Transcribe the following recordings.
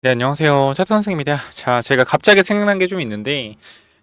네, 안녕하세요. 차트 선생입니다. 자, 제가 갑자기 생각난 게 좀 있는데,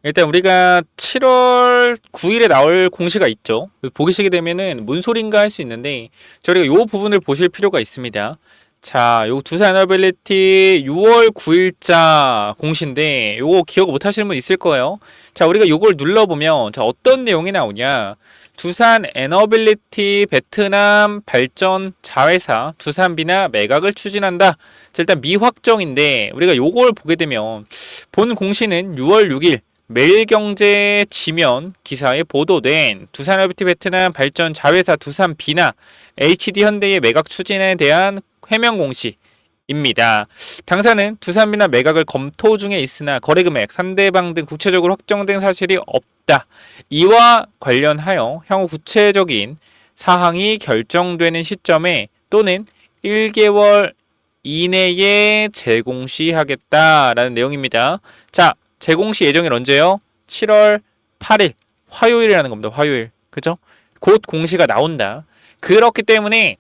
일단 우리가 7월 9일에 나올 공시가 있죠. 보시게 되면은 뭔 소린가 할 수 있는데, 저희가 요 부분을 보실 필요가 있습니다. 자, 요 두산 에너빌리티 6월 9일자 공시인데, 요거 기억 못 하시는 분 있을 거예요. 자, 우리가 요걸 눌러보면, 자, 어떤 내용이 나오냐. 두산 에너빌리티 베트남 발전 자회사 두산비나 매각을 추진한다. 자, 일단 미확정인데 우리가 요걸 보게 되면 본 공시는 6월 6일 매일경제 지면 기사에 보도된 두산에너비티 베트남 발전 자회사 두산비나 HD현대의 매각 추진에 대한 해명 공시입니다. 당사는 두산비나 매각을 검토 중에 있으나 거래금액, 상대방 등 구체적으로 확정된 사실이 없다. 이와 관련하여 향후 구체적인 사항이 결정되는 시점에 또는 1개월 이내에 재공시하겠다라는 내용입니다. 자, 재공시 예정일 언제요? 7월 8일 화요일이라는 겁니다. 화요일. 그죠? 곧 공시가 나온다. 그렇기 때문에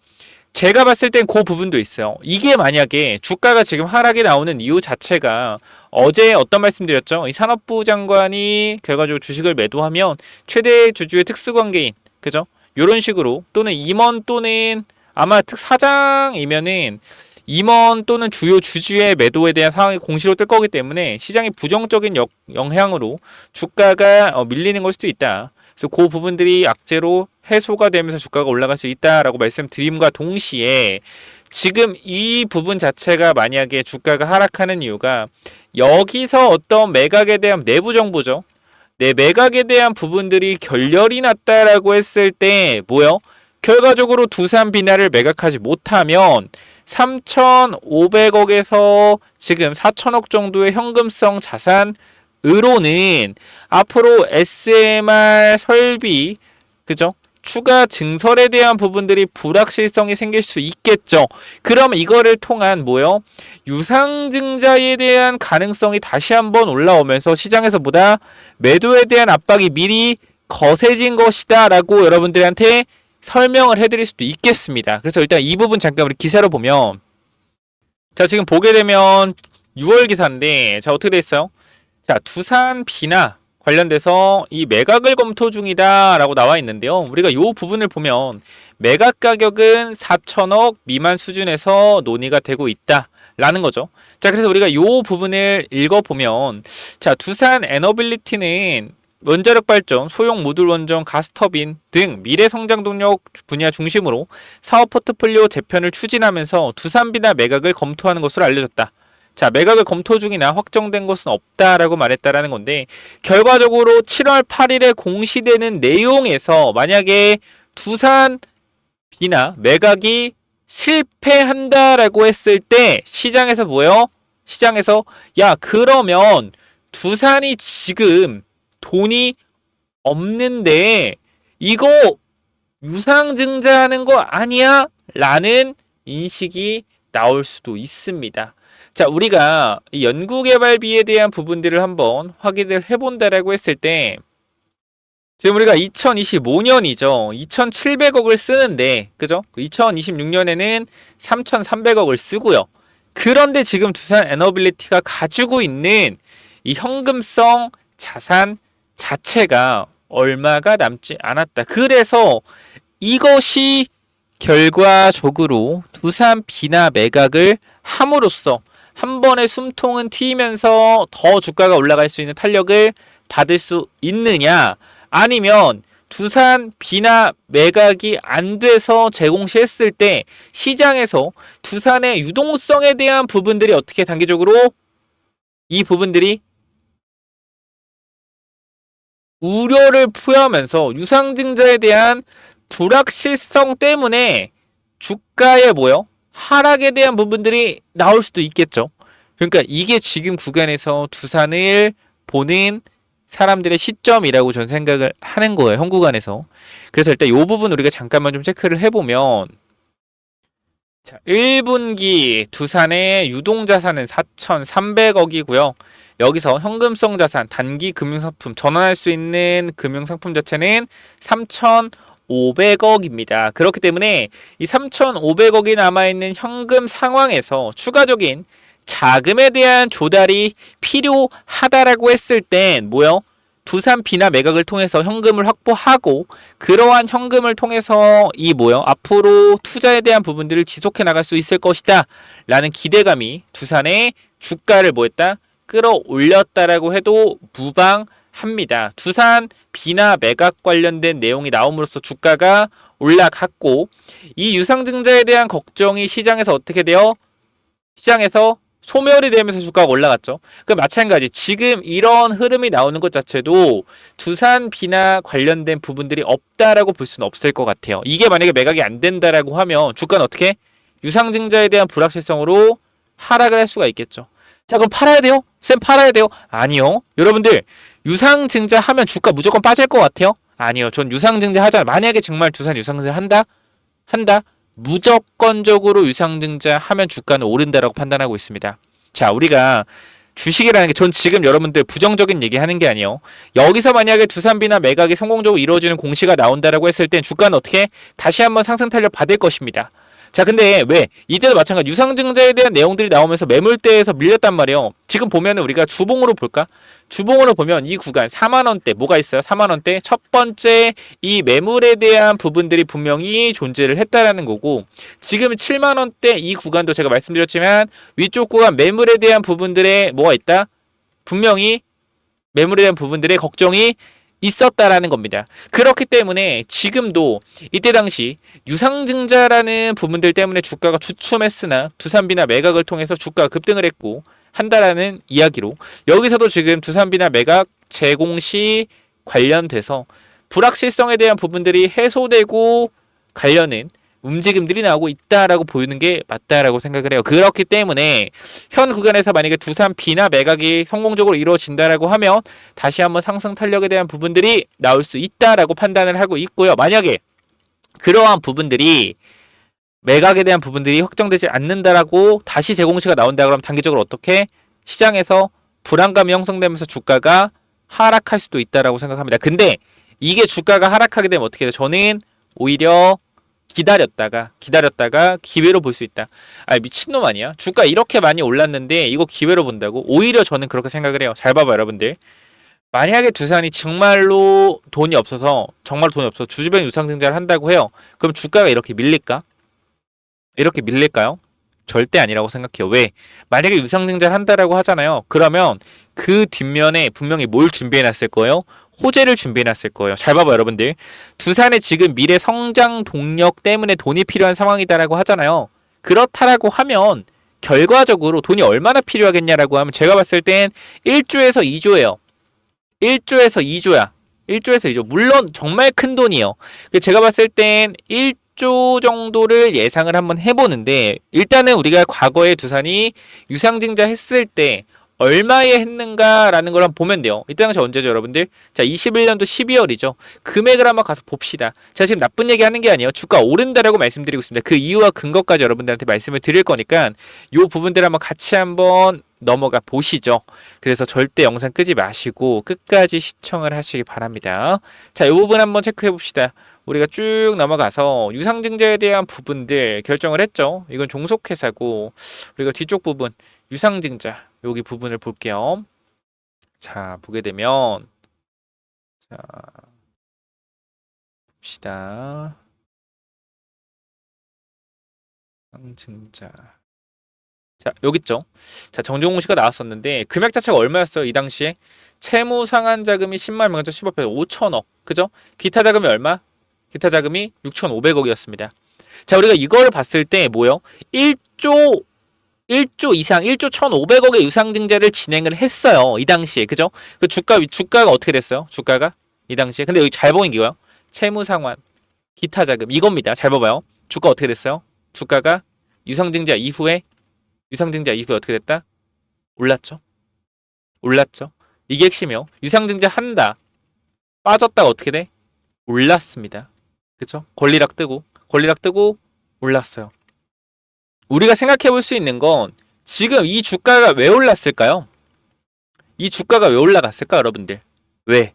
제가 봤을 땐 그 부분도 있어요. 이게 만약에 주가가 지금 하락이 나오는 이유 자체가 어제 어떤 말씀드렸죠? 이 산업부 장관이 결과적으로 주식을 매도하면 최대 주주의 특수관계인, 그죠? 이런 식으로 또는 임원 또는 아마 사장이면은 임원 또는 주요 주주의 매도에 대한 상황이 공시로 뜰 거기 때문에 시장의 부정적인 영향으로 주가가 밀리는 걸 수도 있다. 그래서 그 부분들이 악재로 해소가 되면서 주가가 올라갈 수 있다라고 말씀드림과 동시에 지금 이 부분 자체가 만약에 주가가 하락하는 이유가 여기서 어떤 매각에 대한 내부 정보죠. 내 매각에 대한 부분들이 결렬이 났다라고 했을 때 뭐요? 결과적으로 두산 비나를 매각하지 못하면 3,500억에서 지금 4천억 정도의 현금성 자산으로는 앞으로 SMR 설비, 그죠? 추가 증설에 대한 부분들이 불확실성이 생길 수 있겠죠. 그러면 이거를 통한 뭐요? 유상증자에 대한 가능성이 다시 한번 올라오면서 시장에서 보다 매도에 대한 압박이 미리 거세진 것이다 라고 여러분들한테 설명을 해드릴 수도 있겠습니다. 그래서 일단 이 부분 잠깐 우리 기사로 보면, 자, 지금 보게 되면 6월 기사인데, 자, 어떻게 돼 있어요? 자, 두산 비나 관련돼서 이 매각을 검토 중이다 라고 나와 있는데요. 우리가 이 부분을 보면 매각 가격은 4천억 미만 수준에서 논의가 되고 있다 라는 거죠. 자, 그래서 우리가 이 부분을 읽어보면, 자, 두산 에너빌리티는 원자력 발전, 소형 모듈 원전, 가스터빈 등 미래 성장 동력 분야 중심으로 사업 포트폴리오 재편을 추진하면서 두산비나 매각을 검토하는 것으로 알려졌다. 자, 매각을 검토 중이나 확정된 것은 없다라고 말했다라는 건데, 결과적으로 7월 8일에 공시되는 내용에서 만약에 두산비나 매각이 실패한다라고 했을 때 시장에서 뭐예요? 시장에서 야, 그러면 두산이 지금 돈이 없는데 이거 유상증자하는 거 아니야? 라는 인식이 나올 수도 있습니다. 자, 우리가 연구개발비에 대한 부분들을 한번 확인을 해본다라고 했을 때, 지금 우리가 2025년이죠. 2,700억을 쓰는데, 그죠? 2026년에는 3,300억을 쓰고요. 그런데 지금 두산 에너빌리티가 가지고 있는 이 현금성 자산 자체가 얼마가 남지 않았다. 그래서 이것이 결과적으로 두산 비나 매각을 함으로써 한 번에 숨통은 트이면서 더 주가가 올라갈 수 있는 탄력을 받을 수 있느냐, 아니면 두산 비나 매각이 안 돼서 재공시했을 때 시장에서 두산의 유동성에 대한 부분들이 어떻게 단기적으로 이 부분들이 우려를 표하면서 유상증자에 대한 불확실성 때문에 주가에 뭐요? 하락에 대한 부분들이 나올 수도 있겠죠. 그러니까 이게 지금 구간에서 두산을 보는 사람들의 시점이라고 전 생각을 하는 거예요. 현 구간에서. 그래서 일단 이 부분 우리가 잠깐만 좀 체크를 해보면, 자, 1분기 두산의 유동자산은 4,300억이고요. 여기서 현금성 자산, 단기 금융상품, 전환할 수 있는 금융상품 자체는 3,500억입니다. 그렇기 때문에 이 3,500억이 남아있는 현금 상황에서 추가적인 자금에 대한 조달이 필요하다라고 했을 땐 뭐요? 두산 비나 매각을 통해서 현금을 확보하고 그러한 현금을 통해서 이 뭐요? 앞으로 투자에 대한 부분들을 지속해 나갈 수 있을 것이다 라는 기대감이 두산의 주가를 뭐했다? 끌어올렸다라고 해도 무방합니다. 두산 비나 매각 관련된 내용이 나옴으로써 주가가 올라갔고 이 유상증자에 대한 걱정이 시장에서 어떻게 돼요? 시장에서 소멸이 되면서 주가가 올라갔죠. 그 마찬가지 지금 이런 흐름이 나오는 것 자체도 두산 비나 관련된 부분들이 없다라고 볼 수는 없을 것 같아요. 이게 만약에 매각이 안 된다라고 하면 주가는 어떻게? 유상증자에 대한 불확실성으로 하락을 할 수가 있겠죠. 자, 그럼 팔아야 돼요? 쌤 팔아야 돼요? 아니요. 여러분들 유상증자 하면 주가 무조건 빠질 것 같아요? 아니요. 전 유상증자 하잖아. 만약에 정말 두산 유상증자 한다? 무조건적으로 유상증자 하면 주가는 오른다라고 판단하고 있습니다. 자, 우리가 주식이라는 게 전 지금 여러분들 부정적인 얘기 하는 게 아니에요. 여기서 만약에 두산비나 매각이 성공적으로 이루어지는 공시가 나온다라고 했을 땐 주가는 어떻게 다시 한번 상승 탄력 받을 것입니다. 자, 근데 왜 이때도 마찬가지 유상증자에 대한 내용들이 나오면서 매물대에서 밀렸단 말이에요. 지금 보면은 우리가 주봉으로 볼까? 주봉으로 보면 이 구간 4만원대 뭐가 있어요? 4만원대 첫 번째 이 매물에 대한 부분들이 분명히 존재를 했다라는 거고 지금 7만원대 이 구간도 제가 말씀드렸지만 위쪽 구간 매물에 대한 부분들에 뭐가 있다? 분명히 매물에 대한 부분들의 걱정이 있었다라는 겁니다. 그렇기 때문에 지금도 이때 당시 유상증자라는 부분들 때문에 주가가 주춤했으나 두산비나 매각을 통해서 주가가 급등을 했고 한다라는 이야기로 여기서도 지금 두산비나 매각 재공시 관련돼서 불확실성에 대한 부분들이 해소되고 관련은 움직임들이 나오고 있다라고 보이는 게 맞다라고 생각을 해요. 그렇기 때문에 현 구간에서 만약에 두산 비나 매각이 성공적으로 이루어진다라고 하면 다시 한번 상승 탄력에 대한 부분들이 나올 수 있다라고 판단을 하고 있고요. 만약에 그러한 부분들이 매각에 대한 부분들이 확정되지 않는다라고 다시 재공시가 나온다 그러면 단기적으로 어떻게 시장에서 불안감이 형성되면서 주가가 하락할 수도 있다라고 생각합니다. 근데 이게 주가가 하락하게 되면 어떻게 돼요? 저는 오히려 기다렸다가 기회로 볼 수 있다. 아, 미친놈 아니야? 주가 이렇게 많이 올랐는데 이거 기회로 본다고? 오히려 저는 그렇게 생각을 해요. 잘 봐봐 여러분들. 만약에 두산이 정말로 돈이 없어서 주주변 유상증자를 한다고 해요. 그럼 주가가 이렇게 밀릴까? 이렇게 밀릴까요? 절대 아니라고 생각해요. 왜? 만약에 유상증자를 한다라고 하잖아요. 그러면 그 뒷면에 분명히 뭘 준비해놨을 거예요? 호재를 준비해놨을 거예요. 잘 봐봐 여러분들. 두산의 지금 미래 성장 동력 때문에 돈이 필요한 상황이다라고 하잖아요. 그렇다라고 하면 결과적으로 돈이 얼마나 필요하겠냐라고 하면 제가 봤을 땐 1조에서 2조예요. 1조에서 2조야. 1조에서 2조. 물론 정말 큰 돈이에요. 제가 봤을 땐 1조 정도를 예상을 한번 해보는데 일단은 우리가 과거에 두산이 유상증자 했을 때 얼마에 했는가라는 걸 한번 보면 돼요. 이때 당시 언제죠 여러분들? 자 21년도 12월이죠. 금액을 한번 가서 봅시다. 제가 지금 나쁜 얘기 하는 게 아니에요. 주가 오른다라고 말씀드리고 있습니다. 그 이유와 근거까지 여러분들한테 말씀을 드릴 거니까 이 부분들 한번 같이 한번 넘어가 보시죠. 그래서 절대 영상 끄지 마시고 끝까지 시청을 하시기 바랍니다. 자, 이 부분 한번 체크해 봅시다. 우리가 쭉 넘어가서 유상증자에 대한 부분들 결정을 했죠. 이건 종속회사고 우리가 뒤쪽 부분 유상증자 여기 부분을 볼게요. 자, 보게 되면 자, 봅시다. 유상증자 자, 여기 있죠. 자, 정정공시가 나왔었는데 금액 자체가 얼마였어요? 이 당시에 채무 상환 자금이 10만 명자 10억에서 5천억. 그죠? 기타 자금이 얼마? 기타 자금이 6,500억이었습니다. 자, 우리가 이거를 봤을 때 뭐요? 1조 이상 1조 1,500억의 유상증자를 진행을 했어요. 이 당시에. 그죠? 그 주가가 어떻게 됐어요? 주가가 이 당시에. 근데 여기 잘 보인 게요. 채무 상환, 기타 자금 이겁니다. 잘 봐봐요. 주가 어떻게 됐어요? 주가가 유상증자 이후에 어떻게 됐다? 올랐죠. 이게 핵심이요. 유상증자 한다. 빠졌다가 어떻게 돼? 올랐습니다. 그쵸? 권리락 뜨고 올랐어요. 우리가 생각해 볼 수 있는 건 지금 이 주가가 왜 올랐을까요? 이 주가가 왜 올라갔을까 여러분들? 왜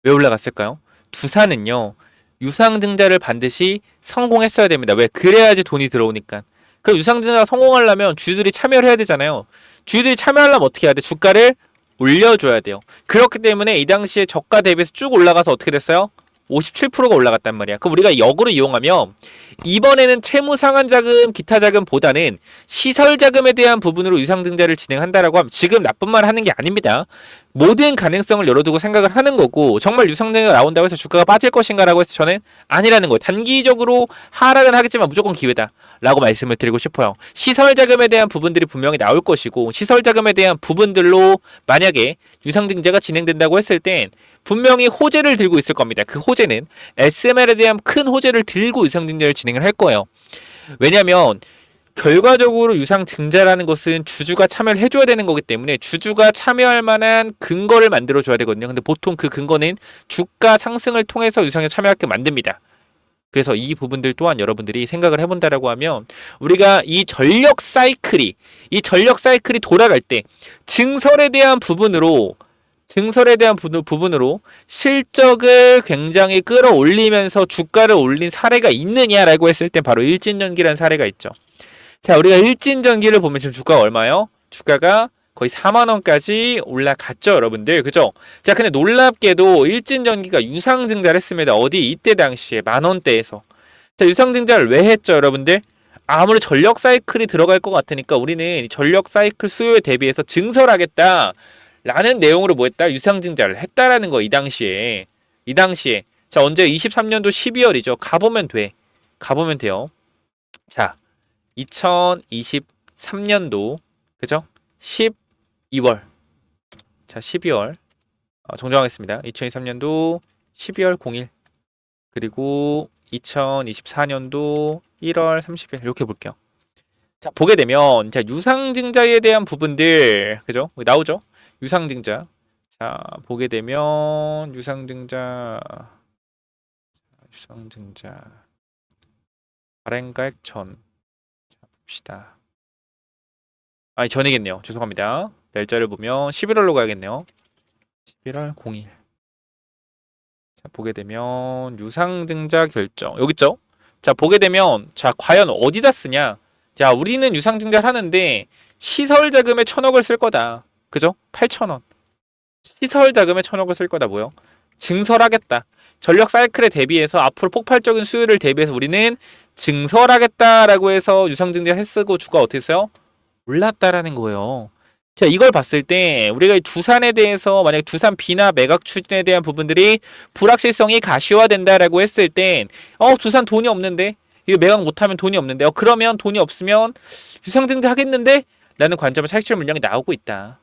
올라갔을까요? 두산은요. 유상증자를 반드시 성공했어야 됩니다. 왜? 그래야지 돈이 들어오니까. 그 유상증자가 성공하려면 주주들이 참여를 해야 되잖아요. 주주들이 참여하려면 어떻게 해야 돼? 주가를 올려줘야 돼요. 그렇기 때문에 이 당시에 저가 대비해서 쭉 올라가서 어떻게 됐어요? 57%가 올라갔단 말이야. 그럼 우리가 역으로 이용하면 이번에는 채무 상환 자금, 기타 자금보다는 시설 자금에 대한 부분으로 유상증자를 진행한다라고 하면 지금 나쁜 말 하는 게 아닙니다. 모든 가능성을 열어두고 생각을 하는 거고 정말 유상증자가 나온다고 해서 주가가 빠질 것인가라고 해서 저는 아니라는 거예요. 단기적으로 하락은 하겠지만 무조건 기회다 라고 말씀을 드리고 싶어요. 시설 자금에 대한 부분들이 분명히 나올 것이고 시설 자금에 대한 부분들로 만약에 유상증자가 진행된다고 했을 땐 분명히 호재를 들고 있을 겁니다. 그 호재는 SML에 대한 큰 호재를 들고 유상증자를 진행을 할 거예요. 왜냐하면 결과적으로 유상증자라는 것은 주주가 참여를 해줘야 되는 거기 때문에 주주가 참여할 만한 근거를 만들어줘야 되거든요. 근데 보통 그 근거는 주가 상승을 통해서 유상에 참여하게 만듭니다. 그래서 이 부분들 또한 여러분들이 생각을 해본다라고 하면 우리가 이 전력 사이클이 돌아갈 때 증설에 대한 부분으로 실적을 굉장히 끌어올리면서 주가를 올린 사례가 있느냐라고 했을 때 바로 일진전기라는 사례가 있죠. 자, 우리가 일진전기를 보면 지금 주가가 얼마요? 주가가 거의 4만원까지 올라갔죠, 여러분들. 그죠? 자, 근데 놀랍게도 일진전기가 유상증자를 했습니다. 어디? 이때 당시에 만원대에서. 자, 유상증자를 왜 했죠, 여러분들? 아무리 전력 사이클이 들어갈 것 같으니까 우리는 전력 사이클 수요에 대비해서 증설하겠다. 라는 내용으로 뭐 했다? 유상증자를 했다라는 거, 이 당시에. 자, 언제? 23년도 12월이죠. 가보면 돼요. 자, 2023년도, 그죠? 12월. 자, 12월. 정정하겠습니다. 2023년도 12월 0일. 그리고 2024년도 1월 30일. 이렇게 볼게요. 자, 보게 되면, 자, 유상증자에 대한 부분들, 그죠? 나오죠? 유상증자. 자, 보게 되면 유상증자 발행가액 전. 자, 봅시다. 아니, 전이겠네요. 죄송합니다. 날짜를 보면 11월로 가야겠네요. 11월 0일. 자, 보게 되면 유상증자 결정. 여기 있죠? 자, 보게 되면 자, 과연 어디다 쓰냐? 자, 우리는 유상증자를 하는데 시설 자금에 1,000억을 쓸 거다. 그죠? 8,000원. 시설 자금에 1,000억을 쓸 거다. 뭐요? 증설하겠다. 전력 사이클에 대비해서 앞으로 폭발적인 수요를 대비해서 우리는 증설하겠다라고 해서 유상증자를 했쓰고 주가 어떻게 했어요? 올랐다라는 거예요. 자, 이걸 봤을 때 우리가 이 두산에 대해서 만약 두산 비나 매각 추진에 대한 부분들이 불확실성이 가시화된다라고 했을 땐 두산 돈이 없는데 이거 매각 못하면 돈이 없는데 그러면 돈이 없으면 유상증자 하겠는데? 라는 관점의 차익실 물량이 나오고 있다.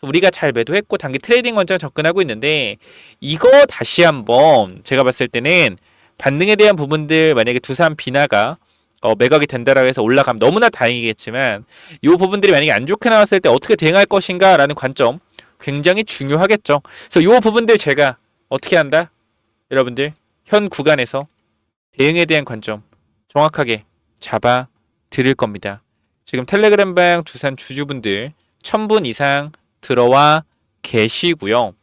우리가 잘 매도했고 단기 트레이딩 관점에 접근하고 있는데 이거 다시 한번 제가 봤을 때는 반등에 대한 부분들 만약에 두산 비나가 매각이 된다라고 해서 올라가면 너무나 다행이겠지만 이 부분들이 만약에 안 좋게 나왔을 때 어떻게 대응할 것인가 라는 관점 굉장히 중요하겠죠. 그래서 이 부분들 제가 어떻게 한다? 여러분들 현 구간에서 대응에 대한 관점 정확하게 잡아 드릴 겁니다. 지금 텔레그램방 두산 주주분들 1,000분 이상 들어와 계시고요.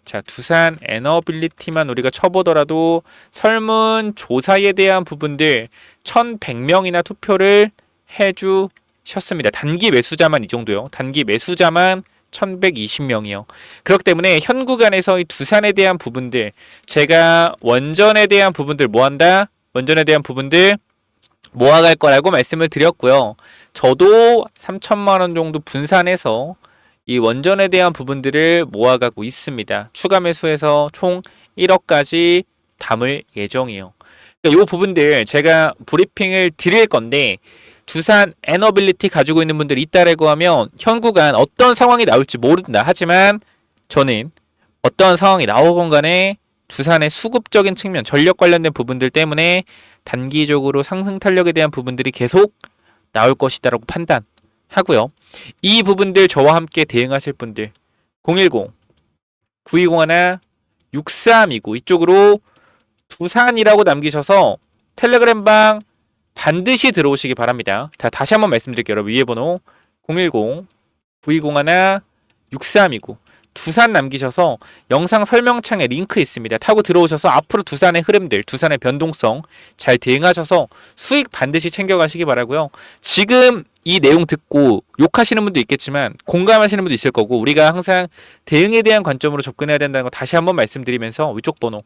자, 두산 에너빌리티만 우리가 쳐보더라도 설문조사에 대한 부분들 1,100명이나 투표를 해주셨습니다. 단기 매수자만 이 정도요. 단기 매수자만 1,120명이요. 그렇기 때문에 현 구간에서 이 두산에 대한 부분들 제가 원전에 대한 부분들 뭐한다? 원전에 대한 부분들 모아갈 거라고 말씀을 드렸고요. 저도 3천만 원 정도 분산해서 이 원전에 대한 부분들을 모아가고 있습니다. 추가 매수해서 총 1억까지 담을 예정이에요. 이 부분들 제가 브리핑을 드릴 건데 두산 에너빌리티 가지고 있는 분들이 있다라고 하면 현 구간 어떤 상황이 나올지 모른다. 하지만 저는 어떤 상황이 나오건 간에 두산의 수급적인 측면, 전력 관련된 부분들 때문에 단기적으로 상승 탄력에 대한 부분들이 계속 나올 것이다라고 판단하고요. 이 부분들 저와 함께 대응하실 분들 010-9201-6329 이쪽으로 두산이라고 남기셔서 텔레그램방 반드시 들어오시기 바랍니다. 자, 다시 한번 말씀드릴게요. 여러분 위에 번호 010-9201-6329 두산 남기셔서 영상 설명창에 링크 있습니다. 타고 들어오셔서 앞으로 두산의 흐름들, 두산의 변동성 잘 대응하셔서 수익 반드시 챙겨가시기 바라고요. 지금 이 내용 듣고 욕하시는 분도 있겠지만 공감하시는 분도 있을 거고, 우리가 항상 대응에 대한 관점으로 접근해야 된다는 거 다시 한번 말씀드리면서 위쪽 번호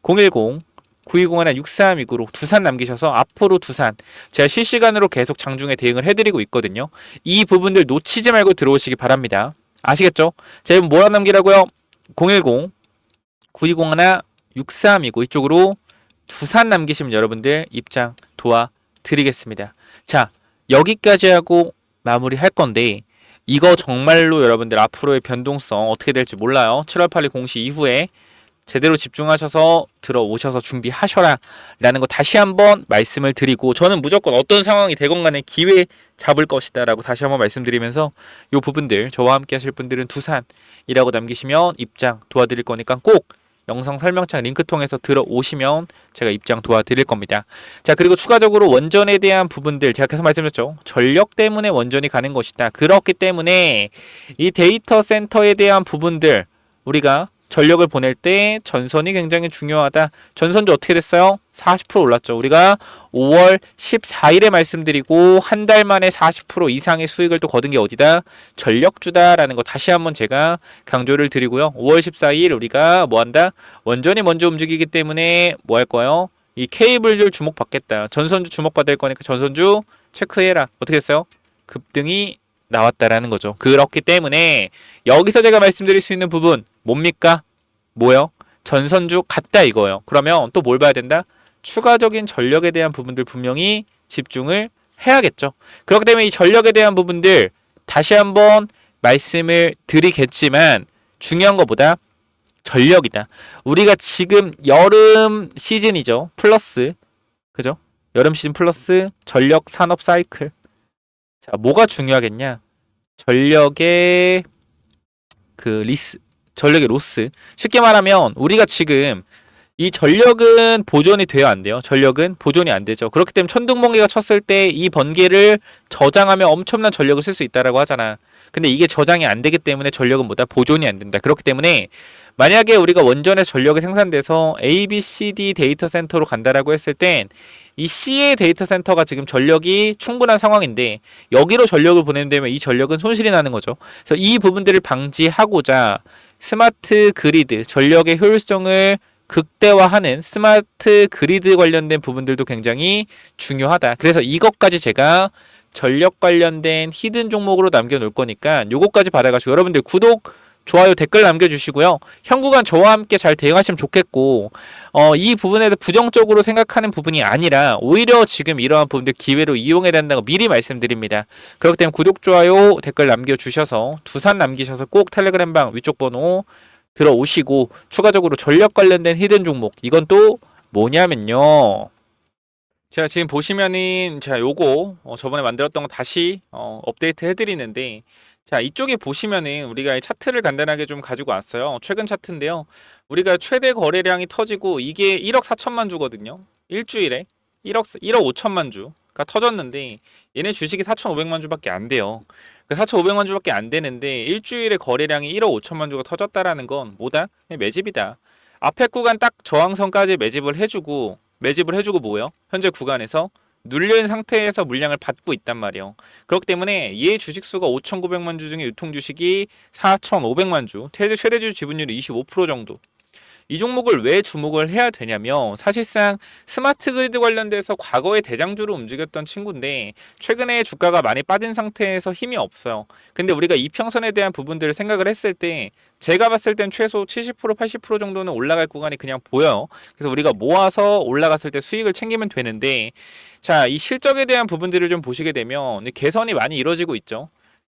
010 9201-6329로 두산 남기셔서 앞으로 두산 제가 실시간으로 계속 장중에 대응을 해드리고 있거든요. 이 부분들 놓치지 말고 들어오시기 바랍니다. 아시겠죠? 제가 뭐라 남기라고요? 010 9201-6329 이쪽으로 두산 남기시면 여러분들 입장 도와드리겠습니다. 자, 여기까지 하고 마무리할 건데, 이거 정말로 여러분들 앞으로의 변동성 어떻게 될지 몰라요. 7월 8일 공시 이후에 제대로 집중하셔서 들어오셔서 준비하셔라 라는 거 다시 한번 말씀을 드리고, 저는 무조건 어떤 상황이 되건 간에 기회 잡을 것이다 라고 다시 한번 말씀드리면서, 이 부분들 저와 함께 하실 분들은 두산이라고 남기시면 입장 도와드릴 거니까 꼭 영상 설명창 링크 통해서 들어오시면 제가 입장 도와드릴 겁니다. 자, 그리고 추가적으로 원전에 대한 부분들 제가 계속 말씀드렸죠. 전력 때문에 원전이 가는 것이다. 그렇기 때문에 이 데이터 센터에 대한 부분들, 우리가 전력을 보낼 때 전선이 굉장히 중요하다. 전선주 어떻게 됐어요? 40% 올랐죠. 우리가 5월 14일에 말씀드리고 한 달 만에 40% 이상의 수익을 또 거둔 게 어디다? 전력주다라는 거 다시 한번 제가 강조를 드리고요. 5월 14일 우리가 뭐 한다? 원전이 먼저 움직이기 때문에 뭐 할 거예요? 이 케이블들 주목받겠다. 전선주 주목받을 거니까 전선주 체크해라. 어떻게 됐어요? 급등이 나왔다라는 거죠. 그렇기 때문에 여기서 제가 말씀드릴 수 있는 부분 뭡니까? 뭐요? 전선주 같다 이거예요. 그러면 또 뭘 봐야 된다? 추가적인 전력에 대한 부분들 분명히 집중을 해야겠죠. 그렇기 때문에 이 전력에 대한 부분들 다시 한번 말씀을 드리겠지만, 중요한 것보다 전력이다. 우리가 지금 여름 시즌이죠. 플러스, 그죠? 여름 시즌 플러스 전력 산업 사이클. 자, 뭐가 중요하겠냐? 전력의 전력의 로스. 쉽게 말하면 우리가 지금 이 전력은 보존이 돼야 안 돼요. 전력은 보존이 안 되죠. 그렇기 때문에 천둥번개가 쳤을 때 이 번개를 저장하면 엄청난 전력을 쓸 수 있다라고 하잖아. 근데 이게 저장이 안 되기 때문에 전력은 뭐다? 보존이 안 된다. 그렇기 때문에 만약에 우리가 원전의 전력이 생산돼서 A, B, C, D 데이터 센터로 간다라고 했을 땐 이 C의 데이터 센터가 지금 전력이 충분한 상황인데 여기로 전력을 보내면 이 전력은 손실이 나는 거죠. 그래서 이 부분들을 방지하고자 스마트 그리드, 전력의 효율성을 극대화하는 스마트 그리드 관련된 부분들도 굉장히 중요하다. 그래서 이것까지 제가 전력 관련된 히든 종목으로 남겨놓을 거니까 요거까지 받아가지고 여러분들 구독, 좋아요, 댓글 남겨주시고요. 현구간 저와 함께 잘 대응하시면 좋겠고, 이 부분에 대해 부정적으로 생각하는 부분이 아니라 오히려 지금 이러한 부분들 기회로 이용해야 된다고 미리 말씀드립니다. 그렇기 때문에 구독, 좋아요, 댓글 남겨주셔서 두산 남기셔서 꼭 텔레그램방 위쪽 번호 들어오시고, 추가적으로 전력 관련된 히든 종목, 이건 또 뭐냐면요, 제가 지금 보시면은 제가 요거 저번에 만들었던 거 다시 업데이트 해드리는데, 자, 이쪽에 보시면은 우리가 이 차트를 간단하게 좀 가지고 왔어요. 최근 차트인데요. 우리가 최대 거래량이 터지고 이게 1억 4천만 주거든요. 일주일에 1억 5천만 주가 터졌는데 얘네 주식이 4,500만 주밖에 안 돼요. 4,500만 주밖에 안 되는데 일주일에 거래량이 1억 5천만 주가 터졌다라는 건 뭐다? 매집이다. 앞에 구간 딱 저항선까지 매집을 해주고 뭐예요? 현재 구간에서 눌려있는 상태에서 물량을 받고 있단 말이에요. 그렇기 때문에 얘 주식수가 5,900만 주 중에 유통 주식이 4,500만 주, 최대 주주 지분율이 25% 정도. 이 종목을 왜 주목을 해야 되냐면, 사실상 스마트 그리드 관련돼서 과거에 대장주로 움직였던 친구인데 최근에 주가가 많이 빠진 상태에서 힘이 없어요. 근데 우리가 이평선에 대한 부분들을 생각을 했을 때 제가 봤을 땐 최소 70% 80% 정도는 올라갈 구간이 그냥 보여요. 그래서 우리가 모아서 올라갔을 때 수익을 챙기면 되는데, 자, 이 실적에 대한 부분들을 좀 보시게 되면 개선이 많이 이루어지고 있죠.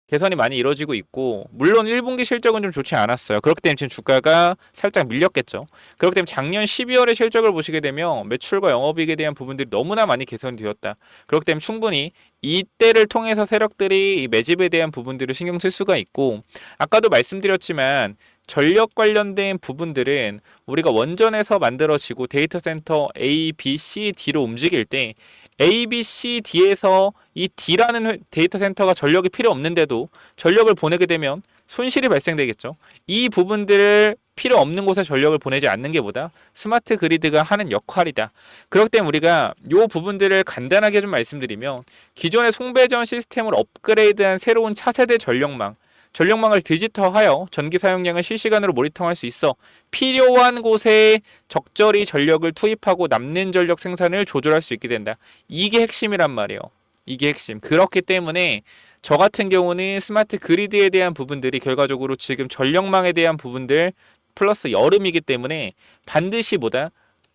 개선이 많이 이루어지고 있고, 물론 1분기 실적은 좀 좋지 않았어요. 그렇기 때문에 지금 주가가 살짝 밀렸겠죠. 그렇기 때문에 작년 12월의 실적을 보시게 되면 매출과 영업이익에 대한 부분들이 너무나 많이 개선이 되었다. 그렇기 때문에 충분히 이때를 통해서 세력들이 이 매집에 대한 부분들을 신경 쓸 수가 있고, 아까도 말씀드렸지만 전력 관련된 부분들은 우리가 원전에서 만들어지고 데이터 센터 A, B, C, D로 움직일 때 A, B, C, D에서 이 D라는 데이터 센터가 전력이 필요 없는데도 전력을 보내게 되면 손실이 발생되겠죠. 이 부분들을 필요 없는 곳에 전력을 보내지 않는 게 보다 스마트 그리드가 하는 역할이다. 그렇기 때문에 우리가 이 부분들을 간단하게 좀 말씀드리면 기존의 송배전 시스템을 업그레이드한 새로운 차세대 전력망을 디지털하여 전기 사용량을 실시간으로 모니터할 수 있어 필요한 곳에 적절히 전력을 투입하고 남는 전력 생산을 조절할 수 있게 된다. 이게 핵심이란 말이에요. 이게 핵심. 그렇기 때문에 저 같은 경우는 스마트 그리드에 대한 부분들이 결과적으로 지금 전력망에 대한 부분들 플러스 여름이기 때문에 반드시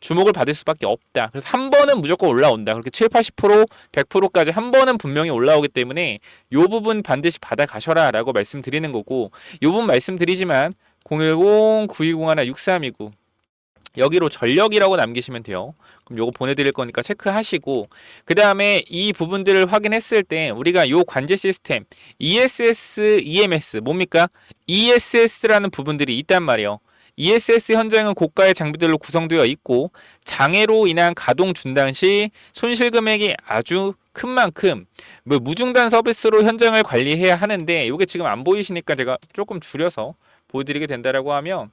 주목을 받을 수밖에 없다. 그래서 한 번은 무조건 올라온다. 그렇게 7, 80%, 100%까지 한 번은 분명히 올라오기 때문에 이 부분 반드시 받아가셔라 라고 말씀드리는 거고, 이 부분 말씀드리지만 010-9201-6329 여기로 전력이라고 남기시면 돼요. 그럼 요거 보내드릴 거니까 체크하시고, 그 다음에 이 부분들을 확인했을 때 우리가 요 관제 시스템 ESS, EMS 뭡니까? ESS라는 부분들이 있단 말이에요. ESS 현장은 고가의 장비들로 구성되어 있고 장애로 인한 가동 중단 시 손실 금액이 아주 큰 만큼 무중단 서비스로 현장을 관리해야 하는데, 이게 지금 안 보이시니까 제가 조금 줄여서 보여드리게 된다라고 하면,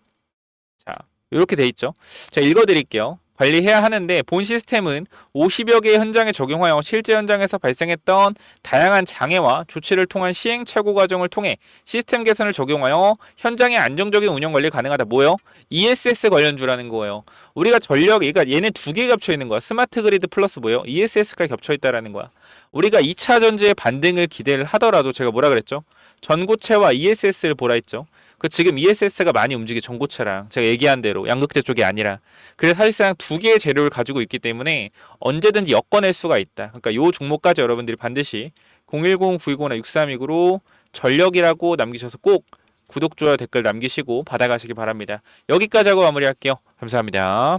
자, 이렇게 돼 있죠. 자, 읽어드릴게요. 관리해야 하는데 본 시스템은 50여 개의 현장에 적용하여 실제 현장에서 발생했던 다양한 장애와 조치를 통한 시행착오 과정을 통해 시스템 개선을 적용하여 현장의 안정적인 운영 관리 가능하다. 뭐요? ESS 관련주라는 거예요. 우리가 그러니까 얘네 두 개 겹쳐 있는 거야. 스마트 그리드 플러스 뭐예요? ESS가 겹쳐 있다라는 거야. 우리가 2차 전지의 반등을 기대를 하더라도 제가 뭐라 그랬죠? 전고체와 ESS를 보라 했죠. 지금 ESS가 많이 움직이 전고체랑 제가 얘기한 대로 양극재 쪽이 아니라, 그래서 사실상 두 개의 재료를 가지고 있기 때문에 언제든지 엮어낼 수가 있다. 그러니까 요 종목까지 여러분들이 반드시 010-920-6329로 전력이라고 남기셔서 꼭 구독, 좋아요, 댓글 남기시고 받아가시기 바랍니다. 여기까지 하고 마무리할게요. 감사합니다.